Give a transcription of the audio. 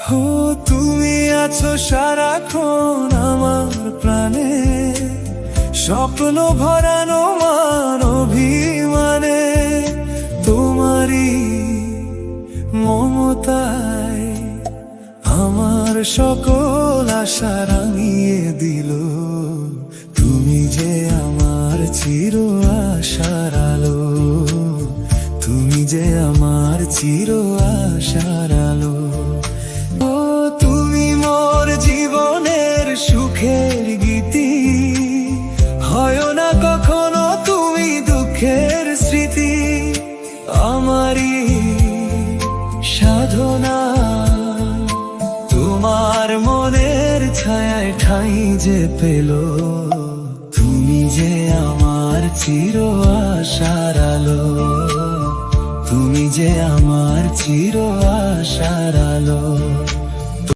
ও তুমি আছো সারাক্ষণ আমার প্রাণে, স্বপ্ন ভরানো মান অভিমানে। তোমারই মমতায় আমার সকল আশা রাঙিয়ে দিল। তুমি যে আমার চির আশার আলো, তুমি যে আমার চির আশার আলো। ও তুমি মোর জীবনের সুখের গীতি, হয় না কখনো তুমি দুঃখের স্মৃতি। আমারই সাধনা তোমার মনের ছায়ায় ঠাঁই যে পেল। তুমি যে আমার চির আশার আলো, তুমি যে আমার চির আশার আলো।